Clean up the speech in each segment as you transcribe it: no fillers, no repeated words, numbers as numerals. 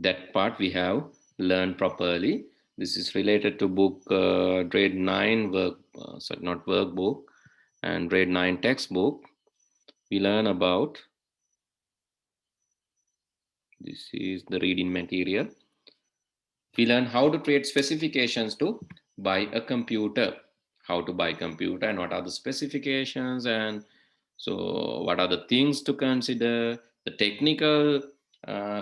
That part we have learned properly. This is related to book grade 9 work, sorry, not workbook, and grade 9 textbook. We learn about, this is the reading material. We learn how to create specifications to buy a computer, how to buy computer and what are the specifications, and so what are the things to consider, the technical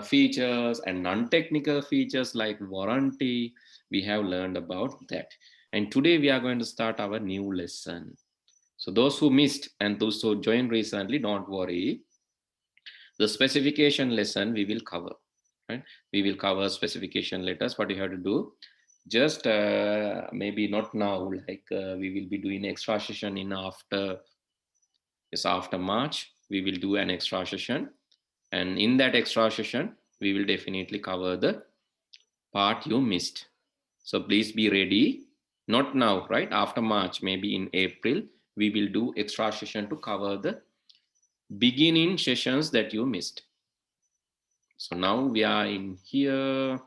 features and non-technical features like warranty. We have learned about that. And today we are going to start our new lesson. So those who missed and those who joined recently, don't worry. The specification lesson we will cover. Right? We will cover specification letters. What you have to do, just maybe not now, like we will be doing extra session in after March. We will do an extra session, and in that extra session we will definitely cover the part you missed. So please be ready. Not now, right? After March, maybe in April, we will do extra session to cover the beginning sessions that you missed. So now we are in here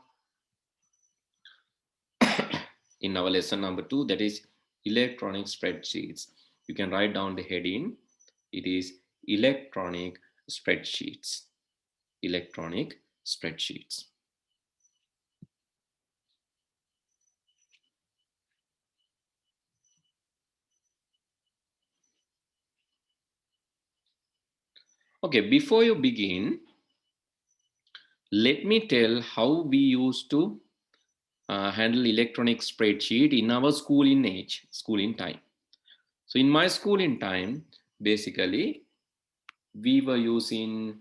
in our lesson number 2, that is electronic spreadsheets. You can write down the heading. It is electronic spreadsheets. Electronic spreadsheets. Okay, before you begin, let me tell how we used to handle electronic spreadsheet in our schooling time. So in my schooling time, basically, we were using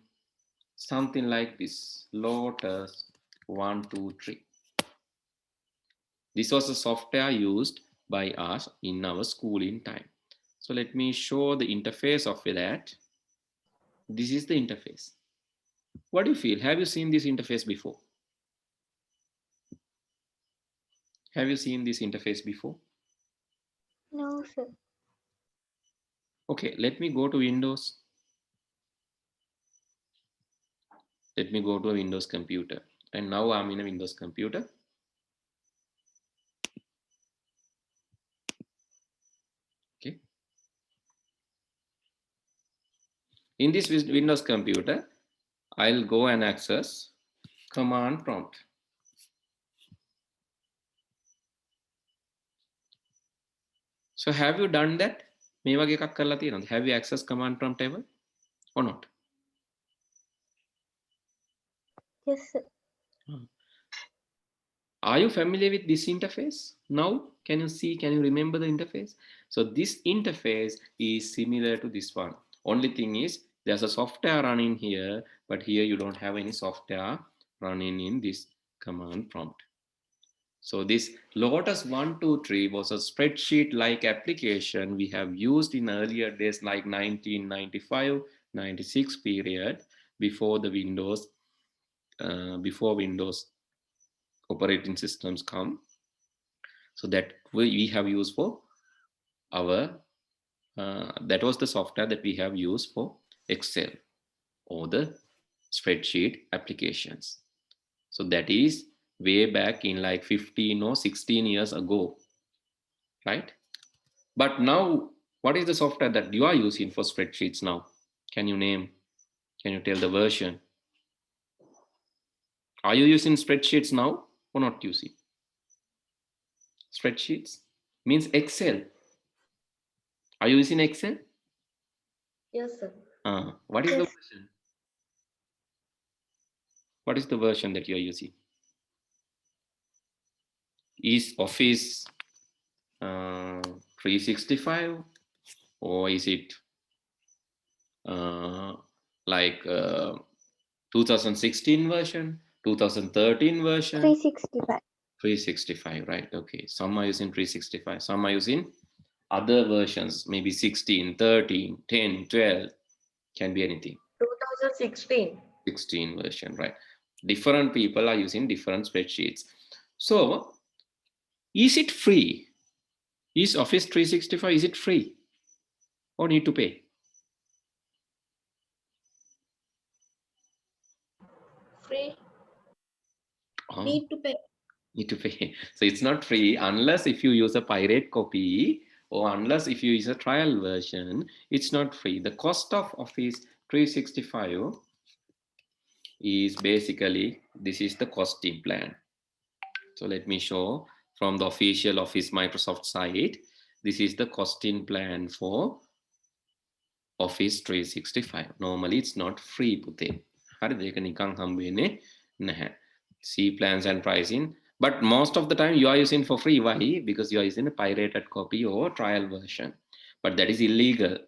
something like this, Lotus 123. This was a software used by us in our schooling time. So let me show the interface of that. This is the interface. What do you feel? Have you seen this interface before? Have you seen this interface before? No, sir. Okay, let me go to Windows. Let me go to a Windows computer. And now I'm in a Windows computer. Okay. In this Windows computer, I'll go and access command prompt. So have you done that? Have you accessed command prompt ever or not? Yes, sir. Are you familiar with this interface? Now, can you remember the interface? So this interface is similar to this one. Only thing is there's a software running here, but here you don't have any software running in this command prompt. So this Lotus 123 was a spreadsheet-like application we have used in earlier days like 1995, 96 period before the Windows operating systems come. So that we have used for our, that was the software that we have used for Excel or the spreadsheet applications. So that is way back in like 15 or 16 years ago, right? But now, what is the software that you are using for spreadsheets now? Can you tell the version? Are you using spreadsheets now or not using? Spreadsheets means Excel. Are you using Excel? Yes, sir. What is the version? What is the version that you are using? Is Office 365 or is it like 2016 version, 2013 version? 365. 365, right? Okay, some are using 365, some are using other versions, maybe 16, 13, 10, 12, can be anything. 2016. 16 version, right? Different people are using different spreadsheets. So is it free? Is Office 365, is it free or need to pay? Free. Need to pay. Need to pay. So it's not free unless if you use a pirate copy or unless if you use a trial version, it's not free. The cost of Office 365 is basically, this is the costing plan. So let me show from the official Office Microsoft site. This is the costing plan for Office 365. Normally it's not free පුතේ. හරිද? ඒක නිකන් හම්බ වෙන්නේ නැහැ. See plans and pricing. But most of the time you are using for free. Why? Because you are using a pirated copy or trial version. But that is illegal.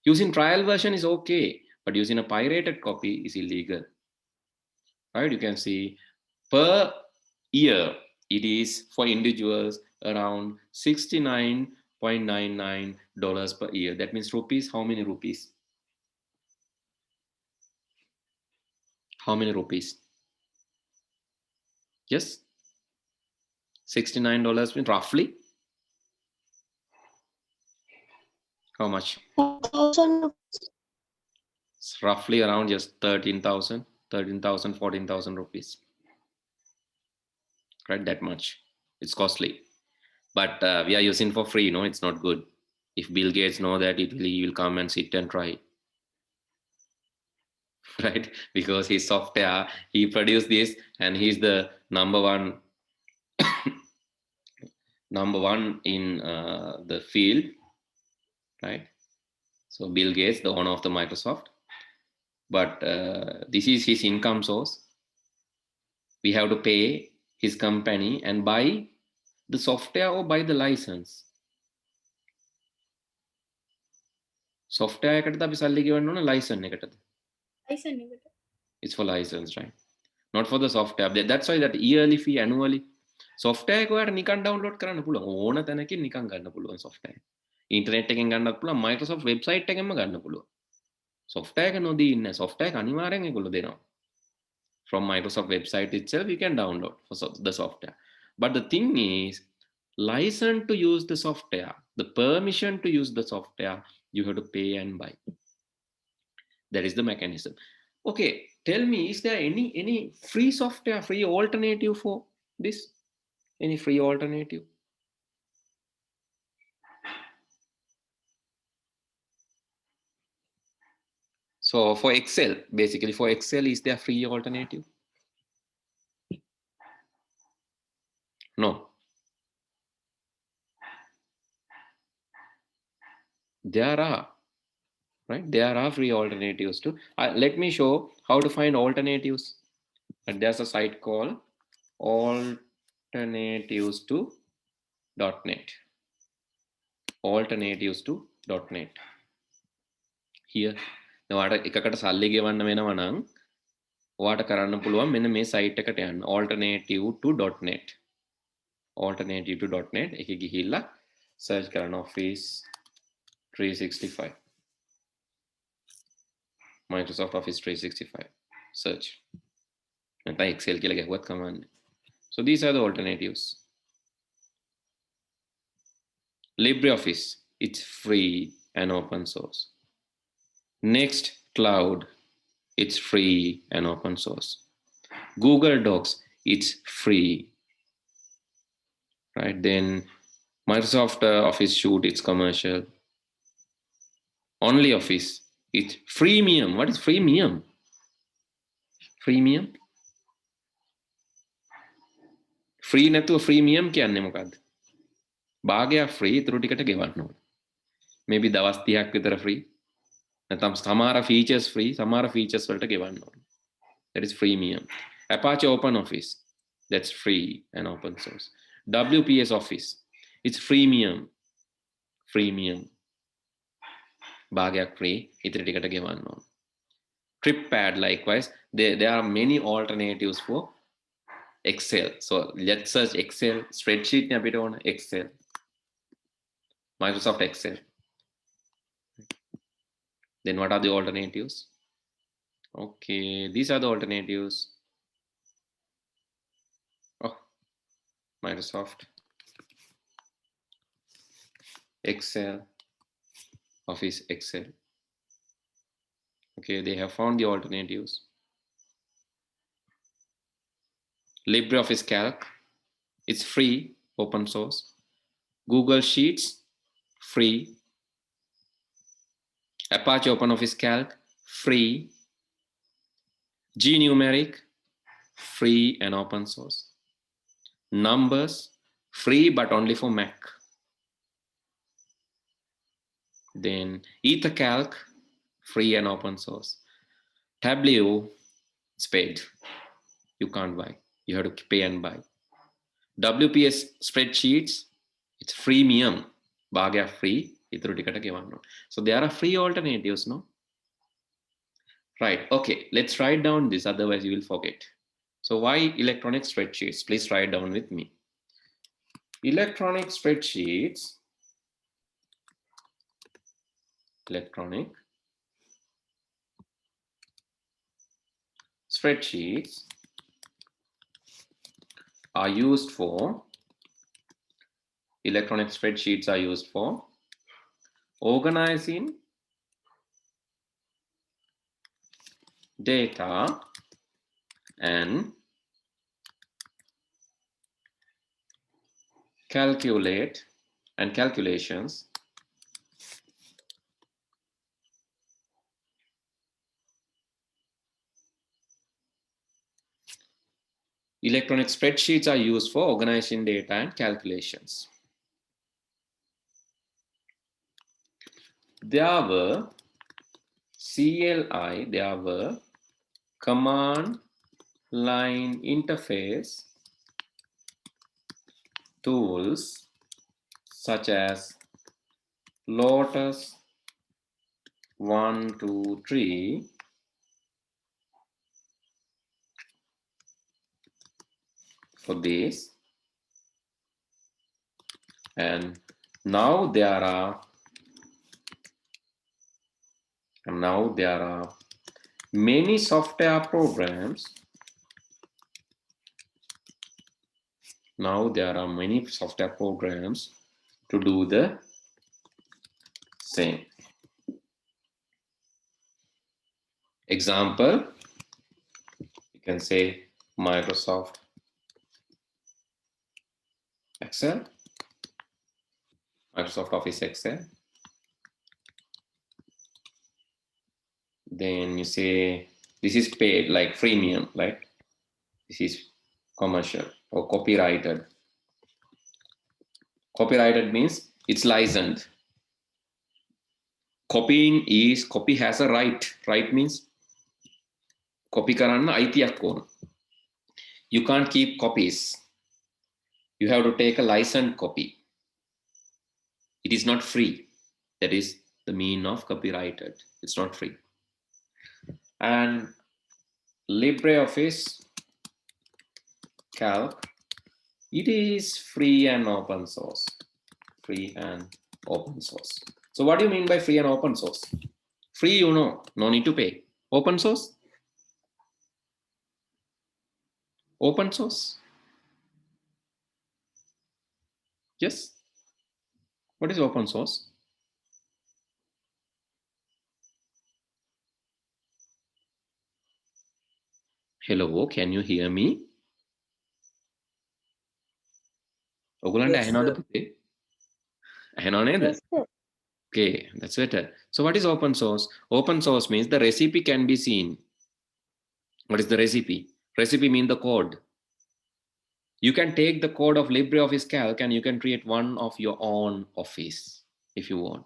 Using trial version is okay, but using a pirated copy is illegal. Right? You can see per year it is for individuals around $69.99 per year. That means rupees. How many rupees? How many rupees? Yes, $69 means roughly how much? 1,000. It's roughly around just 13,000, 14,000 rupees. Right, that much. It's costly, but we are using for free. No, it's not good. If Bill Gates know that, he will come and sit and try. Right, because his software, he produced this and he's the number one in the field, right? So Bill Gates, the owner of the Microsoft, but this is his income source. We have to pay his company and buy the software or buy the license. Software එකටද අපි සල්ලි ගෙවන්න ඕන license එකටද? License එකට. It's for license, right? Not for the software. That's why that yearly fee, annually. Software එක ඔයාලට නිකන් download කරන්න පුළුවන්. ඕන තැනකින් නිකන් ගන්න පුළුවන් software. ඉන්ටර්නෙට් එකෙන් ගන්නත් පුළුවන්, Microsoft website එකෙන්ම ගන්න පුළුවන්. Software එක නොදී ඉන්න. Software එක අනිවාර්යෙන් ඒගොල්ලෝ දෙනවා. From Microsoft website itself, you can download for the software. But the thing is, license to use the software, the permission to use the software, you have to pay and buy. That is the mechanism. Okay, tell me, is there any free software, free alternative for this? Any free alternative? So for Excel, basically for Excel, is there free alternative? No. There are, right? There are free alternatives too. Let me show how to find alternatives. And there's a site called alternatives to .NET. Alternatives to .NET. Here. ඔයාට එකකට සල්ලි ගෙවන්න වෙනවා නම් ඔයාට කරන්න පුළුවන් මෙන්න මේ සයිට් එකට යන්න alternative2.net alternative2.net එකේ ගිහිල්ලා search කරන්න Office 365 Microsoft Office 365 search නැත්නම් Excel කියලා ගැහුවත් කමන්නේ. So these are the alternatives. LibreOffice, it's free and open source. Next Cloud, it's free and open source. Google Docs, it's free, right? Then Microsoft Office Suite, it's commercial. Only Office, it's freemium. What is freemium? Freemium? Free නැතුව freemium කියන්නේ මොකද්ද? භාගයක් free, ඊටු ටිකට ගෙවන්න ඕන. Maybe දවස් 30ක් විතර free. නැත්නම් සමහර features free, සමහර features වලට ගෙවන්න ඕන. That is freemium. Apache OpenOffice, that's free and open source. WPS Office, it's freemium. Freemium. භාගයක් free, ඊටු ටිකට ගෙවන්න ඕන. TripPad, likewise, there are many alternatives for Excel. So let's search Excel. Spreadsheet ne apita ona Excel. Microsoft Excel. Then what are the alternatives? Okay, these are the alternatives. Oh, Microsoft Excel, Office Excel. Okay, they have found the alternatives. LibreOffice Calc, it's free, open source. Google Sheets, free. Apache OpenOffice Calc, free. GNumeric, free and open source. Numbers, free but only for Mac. Then EtherCalc, free and open source. Tableau, it's paid. You can't buy. You have to pay and buy. WPS Spreadsheets, it's freemium. Bhaga free. So there are free alternatives, no? Right, okay, let's write down this, otherwise you will forget. So why electronic spreadsheets? Please write down with me. Electronic spreadsheets, are used for, electronic spreadsheets are used for organizing data and calculations electronic spreadsheets are used for organizing data and calculations. There were CLI, there were command line interface tools such as Lotus 123 for this, and now there are many software programs. Now there are many software programs to do the same. Example, you can say Microsoft Excel, Microsoft Office Excel. Then you say this is paid, like freemium, right? This is commercial or copyrighted. Copyrighted means it's licensed. Copy has a right. Right means copy karanna aithiyak ona. You can't keep copies. You have to take a licensed copy. It is not free. That is the meaning of copyrighted. It's not free. And LibreOffice Calc, it is free and open source. Free and open source. So what do you mean by free and open source? Free, you know, no need to pay. Open source? Open source? Yes. What is open source? Hello, can you hear me? Yes, sir. Okay, that's better. So what is open source? Open source means the recipe can be seen. What is the recipe? Recipe means the code. You can take the code of LibreOffice Calc and you can create one of your own office if you want.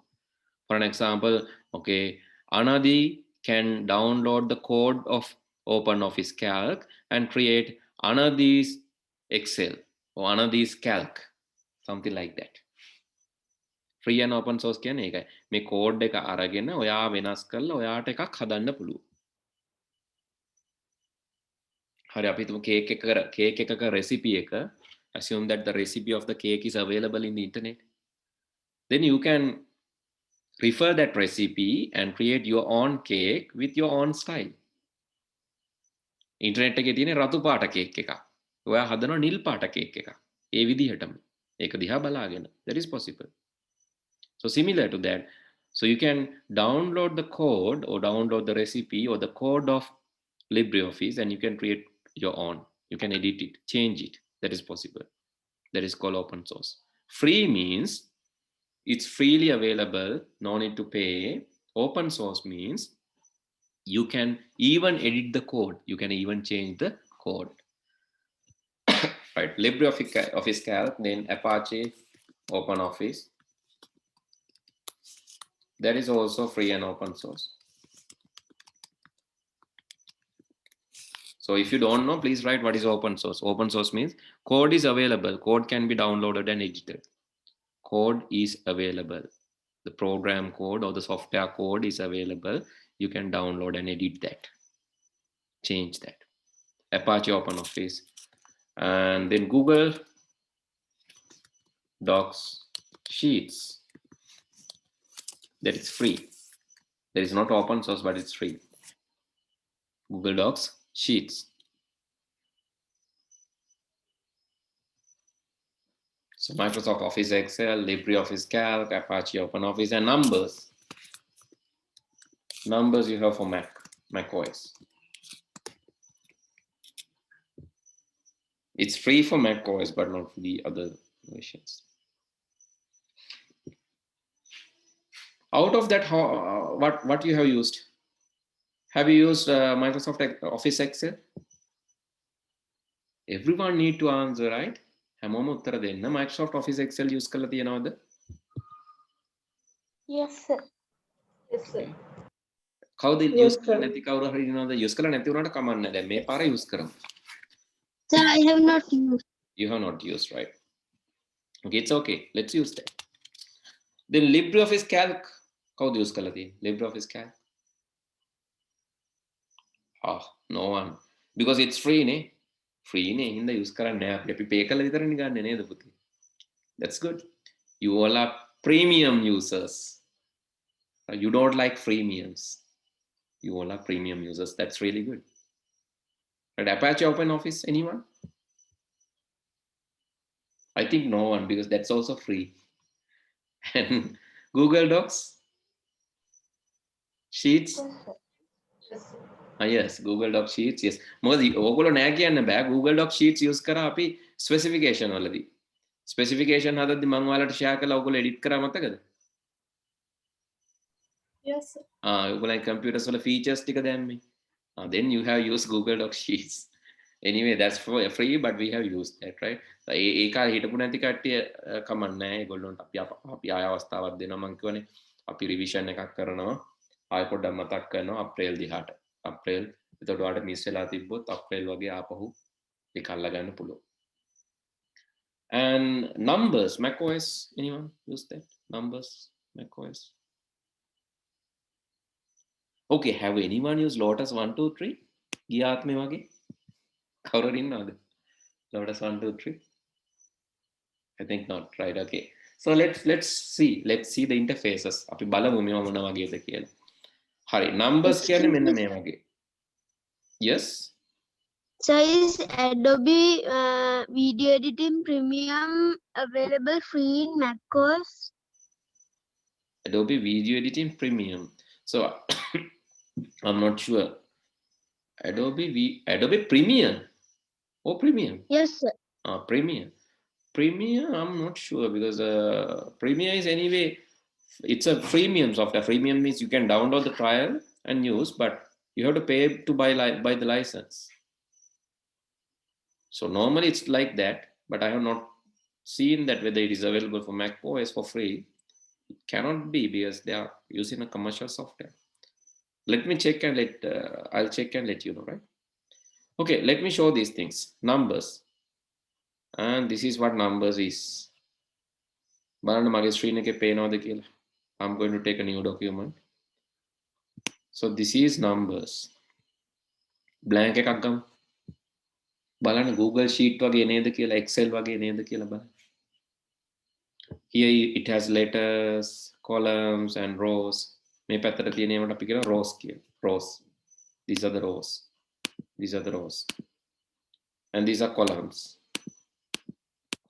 For an example, okay, Anadi can download the code of OpenOffice Calc and create Anadi's Excel or Anadi's Calc, something like that. Free and open source කියන්නේ ඒකයි. මේ code එක අරගෙන ඔයා වෙනස් කරලා ඔයාට එකක් හදන්න පුළුවන්. හරි අපි හිතමු cake එකක recipe එක, assume that the recipe of the cake is available in the internet. Then you can refer that recipe and create your own cake with your own style. Internet එකේ තියෙන රතු පාට cake එකක්. ඔයා හදනවා නිල් පාට cake එකක්. ඒ විදිහටම. ඒක දිහා බලාගෙන. That is possible. So similar to that, so you can download the code or download the recipe or the code of LibreOffice and you can create your own. You can edit it, change it. That is possible. That is called open source. Free means it's freely available, no need to pay. Open source means you can even edit the code. You can even change the code. Right, LibreOffice Calc, then Apache OpenOffice. That is also free and open source. So if you don't know, please write what is open source. Open source means code is available. Code can be downloaded and edited. Code is available. The program code or the software code is available. You can download and edit that. Change that. Apache OpenOffice. And then Google Docs Sheets. That is free. That is not open source, but it's free. Google Docs Sheets. So Microsoft Office Excel, LibreOffice Calc, Apache OpenOffice, and Numbers. Numbers you have for Mac OS. It's free for Mac OS, but not for the other versions. Out of that, what you have used? Have you used Microsoft Office Excel? Everyone need to answer, right? හැමෝම උත්තර දෙන්න. Microsoft Office Excel use කරලා තියෙනවද? Yes, sir. Yes, sir. කවුද Yes, use sir. කරලා නැති කවුරු හරි ඉන්නවද? use කරලා නැති වුණාට කමක් නැහැ. දැන් මේ පාර use කරමු. Sir, I have not used. You have not used, right? Okay, it's okay. Let's use that. Then LibreOffice Calc. කවුද use කරලා තියෙන්නේ? LibreOffice Calc. No one. Because it's free, ne? Free ne? හින්දා use කරන්නේ නැහැ. අපි pay කරලා විතරනේ ගන්නෙ නේද පුතේ? That's good. You all are premium users. You don't like freemiums. You all are premium users. That's really good. But Apache OpenOffice, anyone? I think no one, because that's also free. And Google Docs? Sheets? Yes, sir. Yes, Google Doc Sheets, yes. මොකද ඕගොල්ලෝ නෑ කියන්න බෑ. Google Doc Sheets use කරා අපි specification වලදී. Specification හදද්දි මම ඔයාලට share කළා ඕගොල්ලෝ edit කරා මතකද? Yes, sir. ඔයගොල්ලන් computers වල features ටික දැම්මේ. Then you have used Google Doc Sheets. Anyway, that's for free, but we have used that, right? ඒ කාලේ හිටපු නැති කට්ටිය කමක් නැහැ. ඒගොල්ලොන්ට අපි ආය අවස්ථාවක් දෙනවා. මම කියවනේ අපි revision එකක් කරනවා. ආය පොඩ්ඩක් මතක් කරනවා අප්‍රේල් 10ට. අප්‍රේල් එතකොට ඔයාලට මිස් වෙලා තිබ්බොත් අප්‍රේල් වගේ ආපහු ඒක අල්ල ගන්න පුළුවන්. And numbers, macOS, anyone use that? Numbers, macOS. Okay, have anyone used Lotus 1, 2, 3? ගිය ආත්මේ වගේ? කවුරුන් ඉන්නවද? Lotus 1, 2, 3? I think not, right? Okay. So let's see the interfaces. අපි බලමු මේවා මොන වගේද කියලා. හරි, numbers කියන්නේ මෙන්න මේ වගේ. Yes. So is Adobe video editing premium available free in macOS? Adobe Video Editing Premium. So I'm not sure. Adobe Premium. Oh, Premium. Yes, sir. Premium. Premium, I'm not sure because Premium is anyway, it's a freemium software. Freemium means you can download the trial and use, but you have to pay to buy the license. So normally it's like that, but I have not seen that whether it is available for Mac OS for free. It cannot be because they are using a commercial software. Let me check and I'll check and let you know, right? Okay, let me show these things. Numbers. And this is what numbers is. බලන්න මගේ screen එකේ පේනවද කියලා. I'm going to take a new document. So this is numbers. Blank එකක් ගමු. බලන්න Google Sheet වගේ නේද කියලා, Excel වගේ නේද කියලා බලන්න. Here it has letters, columns and rows. මේ පැත්තට තියෙන ඒවාට අපි කියනවා rows කියලා. Rows. These are the rows. These are the rows. And these are columns.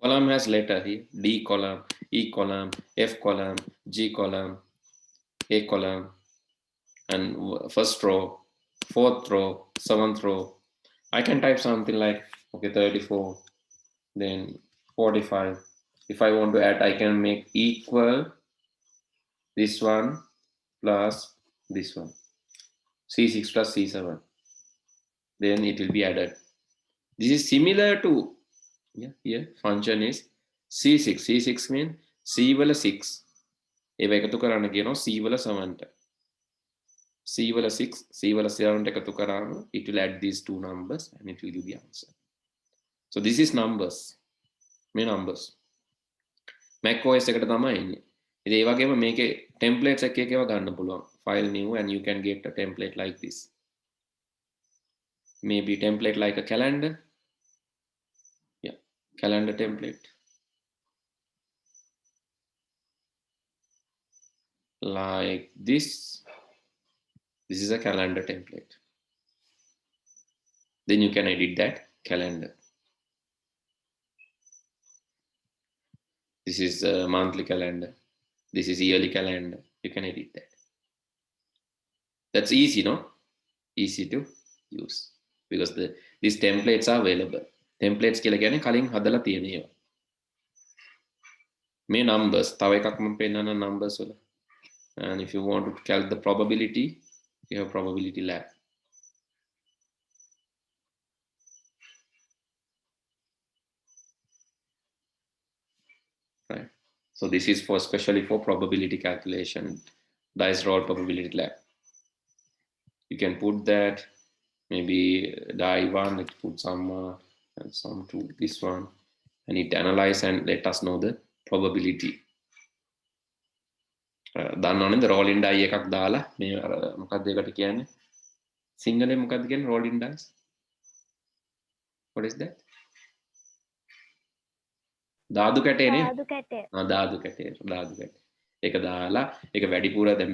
Column has letter here, D column, E column, F column, G column, A column, and first row, fourth row, seventh row. I can type something like Okay, 34, then 45. If I want to add, I can make equal this one plus this one, C6 plus C7. Then it will be added. This is similar to, yeah, here function is C6. C6 means C වල 6. ඒව එකතු කරන්න කියනවා C වල 7ට. C වල 6, C වල 7ට එකතු කරාම it will add these two numbers and it will give the answer. So this is numbers. මේ numbers. Mac OS එකට තමයි එන්නේ. ඉතින් ඒ වගේම මේකේ templates එක එකව ගන්න පුළුවන්. File new and you can get a template like this. Maybe template like a calendar. Yeah, calendar template. Like this. This is a calendar template. Then you can edit that calendar. This is a monthly calendar. This is yearly calendar. You can edit that. That's easy, no? Easy to use because these templates are available. Templates කියලා කියන්නේ කලින් හදලා තියෙන ඒවා. මේ numbers තව එකක් මම පෙන්නන numbers වල. And if you want to calculate the probability, you have probability lab. Right. So this is for especially for probability calculation, dice roll probability lab. You can put that maybe die one, let's put some to this one, and it analyze and let us know the probability. දන්නවනේ ද rolling die එකක් දාලා මේ මොකක්ද ඒකට කියන්නේ සිංහලෙන් මොකක්ද කියන්නේ rolling dice? What is that? දාදු කැටේ නේ? දාදු කැටේ. ඒක දාලා ඒක වැඩිපුර දැන්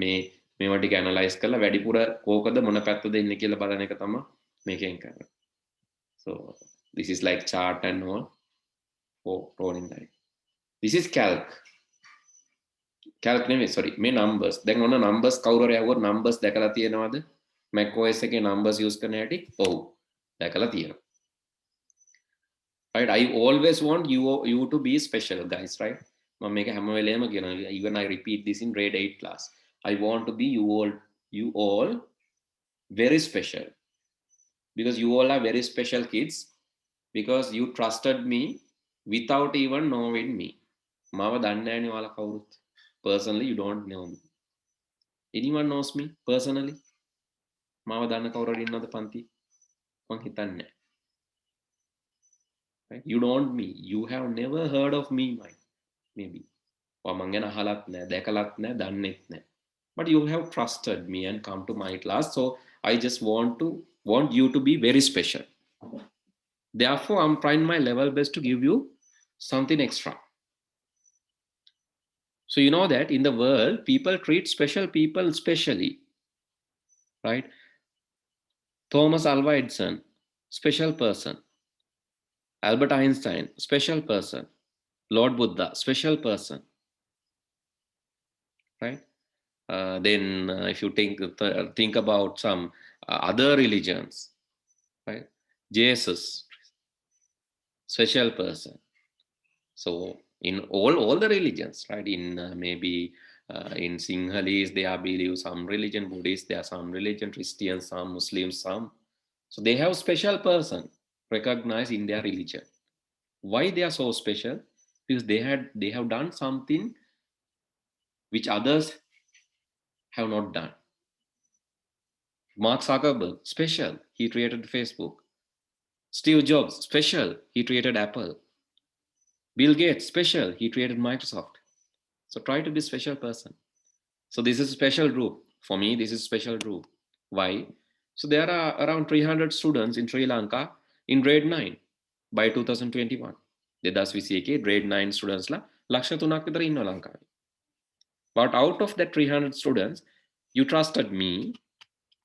මේවා ටික ඇනලයිස් කරලා වැඩිපුර කෝකද මොන පැත්තද ඉන්නේ කියලා බලන එක තමයි මේකෙන් කරන්නේ. So this is like chart and all for rolling die. This is calc. Calc නෙමෙයි sorry මේ numbers. දැන් ඔන්න numbers කවුරු හරි අහුවොත් numbers දැකලා තියෙනවද? Mac OS එකේ numbers use කරන හැටි? ඔව්. දැකලා තියෙනවා. Right, I always want you to be special, guys, right? මම මේක හැම වෙලේම කියනවා. Even I repeat this in grade 8 class. I want to be you all very special. Because you all are very special kids. Because you trusted me without even knowing me. මාව දන්නේ නැහැනේ ඔයාලා කවුරුත්. Personally, you don't know me. Anyone knows me personally? මාව දන්න කවුරු හරි ඉන්නවද පන්ති? මං හිතන්නේ නැහැ. Right? You don't me. You have never heard of me, maybe. Or මං ගැන අහලත් නැහැ, දැකලත් නැහැ, දන්නෙත් නැහැ. But you have trusted me and come to my class. So I just want you to be very special. Therefore, I'm trying my level best to give you something extra. So you know that in the world, people treat special people specially, right? Thomas Alva Edison, special person. Albert Einstein, special person. Lord Buddha, special person, right? Then if you think about some other religions, right? Jesus, special person. So in all the religions, right? In maybe in Sinhalese, they are believe some religion, Buddhists, there are some religion, Christians, some Muslims, some. So they have special person recognized in their religion. Why they are so special? Because they have done something which others have not done. Mark Zuckerberg, special, he created Facebook. Steve Jobs, special, he created Apple. Bill Gates, special, he created Microsoft. So try to be a special person. So this is a special group. For me, this is a special group. Why? So there are around 300 students in Sri Lanka in grade 9 by 2021. 2021 grade 9 students la ලක්ෂ 3ක් විතර ඉන්නවා ලංකාවේ. But out of that 300 students, you trusted me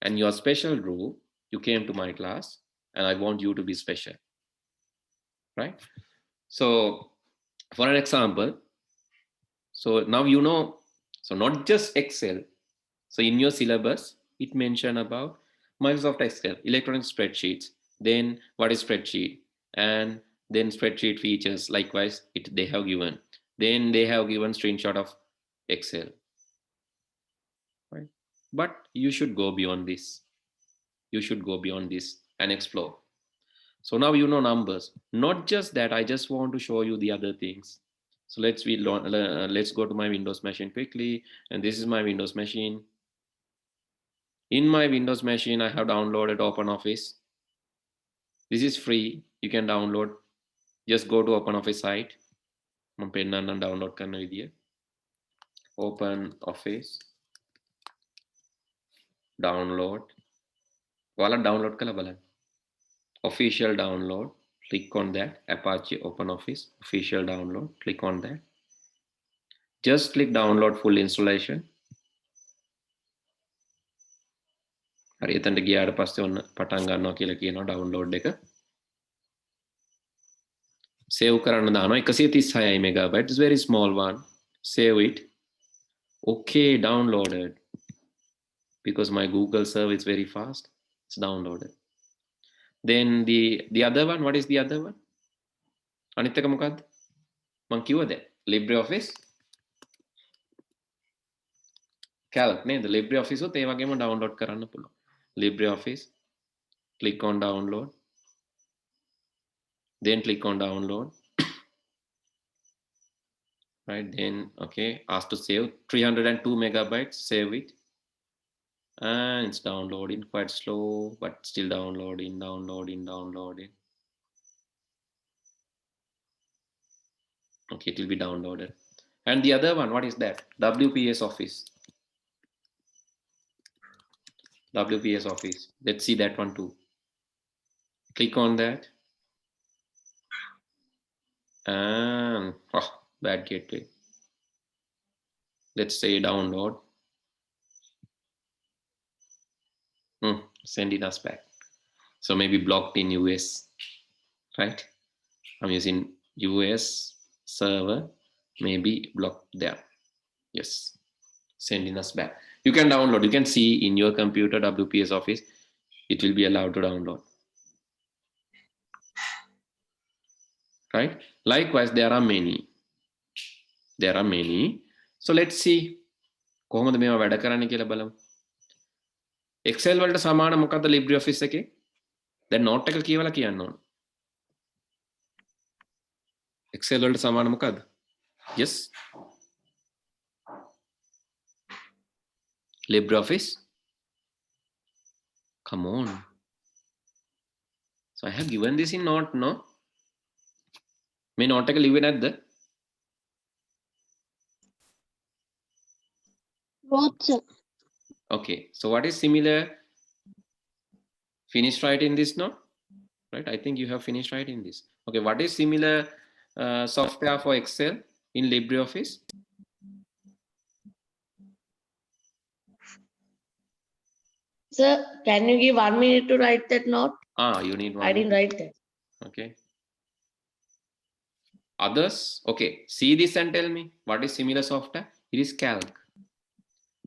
and your special group, you came to my class and I want you to be special. Right? So for an example, so now you know, so not just Excel. So in your syllabus, it mentioned about Microsoft Excel, electronic spreadsheets. Then what is spreadsheet? and then spreadsheet features. Likewise, they have given. Then they have given screenshot of Excel. Right? But you should go beyond this. You should go beyond this and explore. So now you know numbers. Not just that, I just want to show you the other things. So let's go to my Windows machine quickly. And this is my Windows machine. In my Windows machine, I have downloaded OpenOffice. This is free. You can download. Just go to OpenOffice site. I'm pennanna download karna vidiya. OpenOffice. Download. Wala download kala balan. Official download. Click on that. Apache OpenOffice. Official download. Click on that. Just click download full installation. හරි එතනට ගියාට පස්සේ ඔන්න පටන් ගන්නවා කියලා කියනවා download එක. සේව් කරන්න දානවා 136 megabyte. It's very small one. Save it. Okay, downloaded. Because my Google server is very fast. It's downloaded. Then the other one, what is the other one? අනිත් එක මොකද්ද? මං කිව්වද? LibreOffice Calc නේද? LibreOffice උත් ඒ වගේම download කරන්න පුළුවන්. LibreOffice, click on download, then click on download, right? Then okay, ask to save 302 megabytes, save it, and it's downloading quite slow, but still downloading. Okay, it will be downloaded. And the other one, what is that? WPS Office. WPS Office. Let's see that one too. Click on that. And bad gateway. Let's say download. Sending us back. So maybe blocked in US, right? I'm using US server, maybe blocked there. Yes, sending us back. You can download. You can see in your computer WPS Office. It will be allowed to download. Right? Likewise, there are many. So let's see. කොහොමද මේවා වැඩ කරන්නේ කියලා බලමු. Excel වලට සමාන මොකද්ද LibreOffice එකේ? දැන් note එක කියවලා කියන්න ඕන. Excel වලට සමාන මොකද්ද? Yes. LibreOffice. Come on. So I have given this in note, no? මේ note එක ලිව්වේ නැද්ද? Both, sir. Okay, so what is similar? Finished writing this, no? Right, I think you have finished writing this. Okay, what is similar software for Excel in LibreOffice? Sir, can you give 1 minute to write that note? You need one. I didn't write that. Okay. Others? Okay, see this and tell me what is similar software? It is Calc.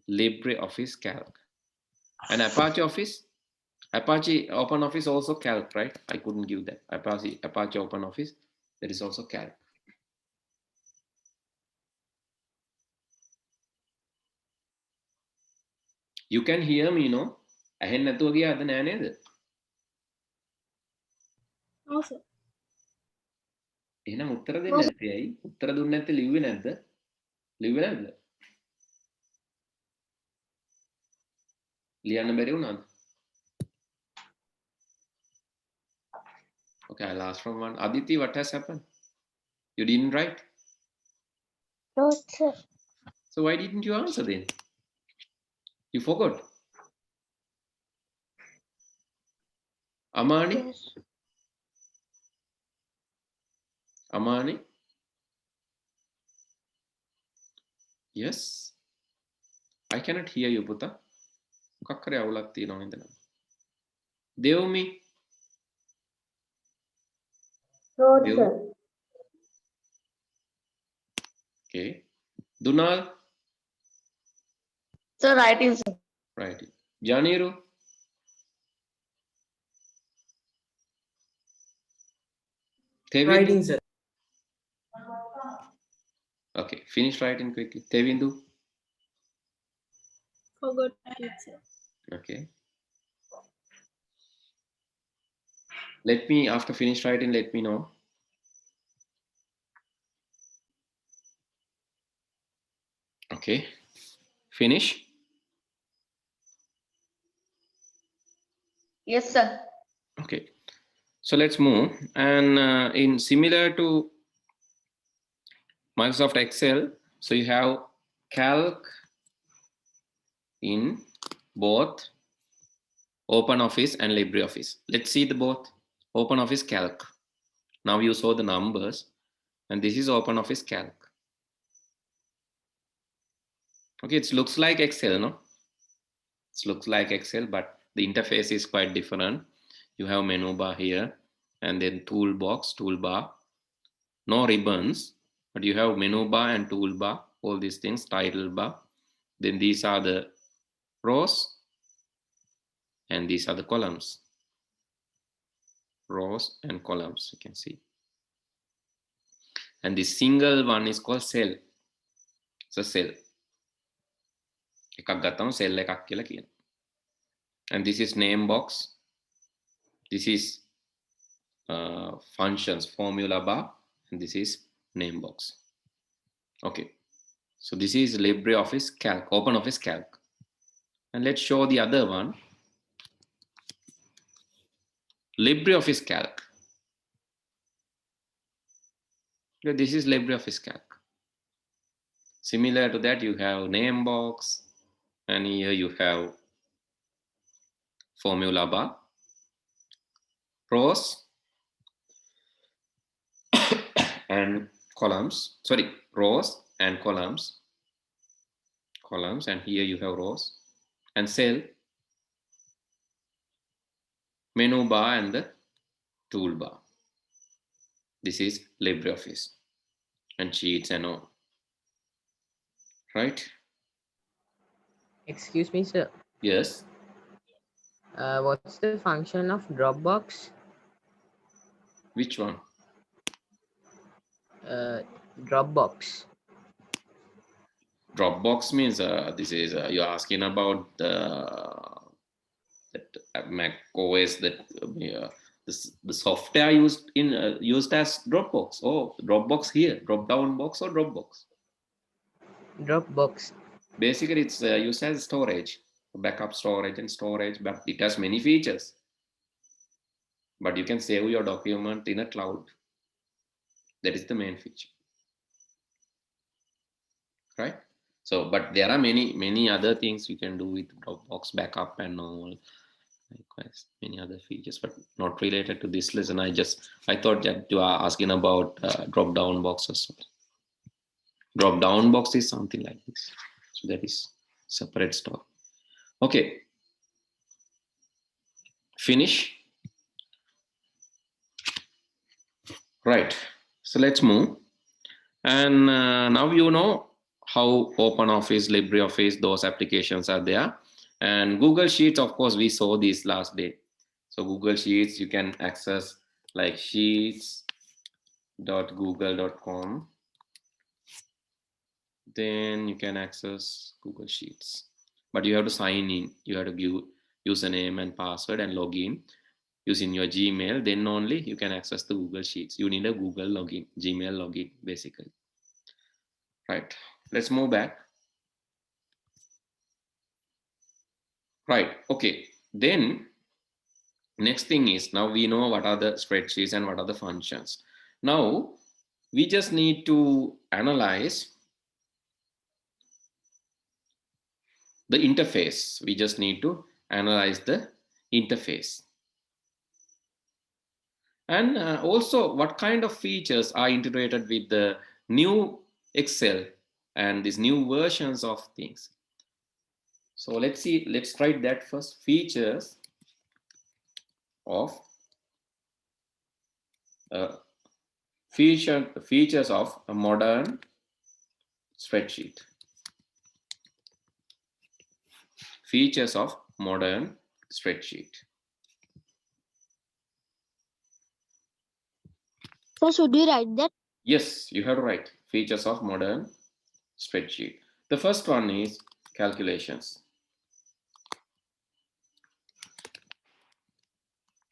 LibreOffice Calc. And Apache Office? Apache OpenOffice also Calc, right? I couldn't give that. Apache OpenOffice, there is also Calc. You can hear me, no? ඇහෙන්නේ නැතුව ගියාද නෑ නේද? No, sir. එහෙනම් උත්තර දෙන්න නැත්තේ ඇයි? උත්තර දුන්නේ නැත්තේ ලිව්වේ නැද්ද? ලිව්වේ නැද්ද? ලියන්න බැරි වුණාද? Okay, I'll ask from one. Aditi, what has happened? You didn't write? No, sir. So why didn't you answer then? You forgot? Amani? Yes. Amani? Yes? I cannot hear you, Puta. මොකක් කරේ අවුලක් තියෙනවා නේද? Devmi? No, You? sir. Okay. Dunal? Sir, writing, sir. Right. Janiru? Tevindu? Writing, sir. Okay, finish writing quickly. Tevindu? Forgot it, sir. Okay. Let me, after finish writing, let me know. Okay. Finish. Yes, sir. Okay. So let's move. And in similar to Microsoft Excel, so you have calc in both OpenOffice and LibreOffice. Let's see the both. OpenOffice Calc. Now you saw the numbers, and this is OpenOffice Calc. Okay, it looks like Excel, no? It looks like Excel, but the interface is quite different. You have menu bar here, and then toolbar, no ribbons, but you have menu bar and toolbar, all these things, title bar. Then these are the rows, and these are the columns. Rows and columns, you can see. And the single one is called cell. It's a cell. එකක් ගත්තම cell එකක් කියලා කියනවා. And this is name box. This is functions, formula bar, and this is name box. Okay, so this is LibreOffice Calc, OpenOffice Calc. And let's show the other one. LibreOffice Calc. Okay, this is LibreOffice Calc. Similar to that, you have name box, and here you have formula bar, rows, and columns. Sorry, rows and columns. Columns, and here you have rows, and cell, menu bar, and the toolbar. This is LibreOffice, and sheets and all. Right? Excuse me, sir. Yes. What's the function of Dropbox? Which one? Dropbox. Dropbox means this is you're asking about that Mac OS, that the software used as Dropbox. Oh, Dropbox here, drop down box or Dropbox. Dropbox. Basically, it's used as storage, backup storage and storage, but it has many features. But you can save your document in a cloud. That is the main feature, right? So, but there are many other things you can do with Dropbox, backup and all. Likewise, many other features, but not related to this lesson. I thought that you are asking about drop down boxes. Drop down box is something like this. So that is separate story. Okay. Finish. Right. So let's move. And now you know how OpenOffice, LibreOffice, those applications are there. And Google Sheets, of course, we saw this last day. So Google Sheets, you can access like sheets.google.com. Then you can access Google Sheets. But you have to sign in. You have to give username and password and log in using your Gmail. Then only you can access the Google Sheets. You need a Google login, Gmail login, basically. Right. Let's move back. Right. Okay. Then next thing is, now we know what are the spreadsheets and what are the functions. Now we just need to analyze the interface. We just need to analyze the interface. And also what kind of features are integrated with the new Excel and these new versions of things. So let's see, let's try that first. Features of features of a modern spreadsheet. Features of modern spreadsheet. So should we write that? Yes, you have to write features of modern spreadsheet. The first one is calculations.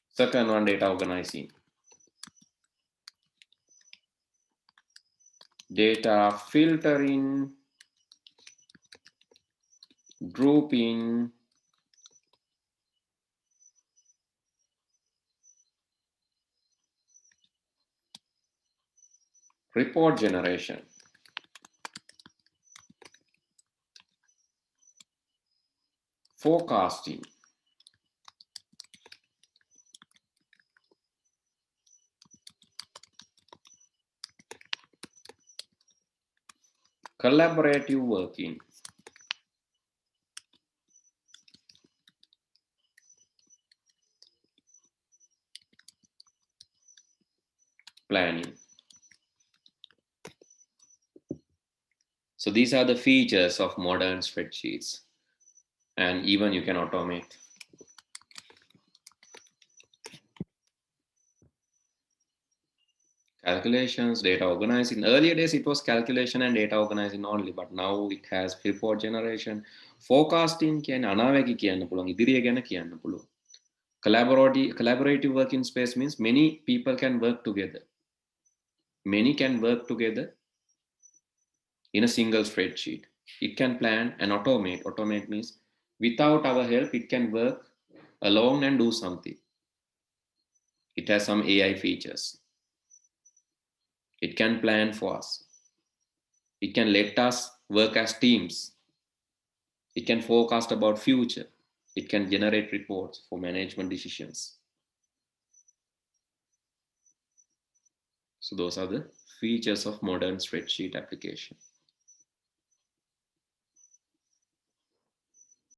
Second one, data organizing. Data filtering, grouping, report generation. Forecasting. Collaborative working. Planning. So these are the features of modern spreadsheets, and even you can automate. Calculations, data organizing. Earlier days it was calculation and data organizing only, but now it has report generation. Forecasting කියන්නේ අනාවැකි කියන්න පුළුවන්, ඉදිරිය ගැන කියන්න පුළුවන්. Collaborative working space means many people can work together. Many can work together in a single spreadsheet. It can plan and automate. Automate means without our help, it can work alone and do something. It has some AI features. It can plan for us. It can let us work as teams. It can forecast about future. It can generate reports for management decisions. So those are the features of modern spreadsheet application.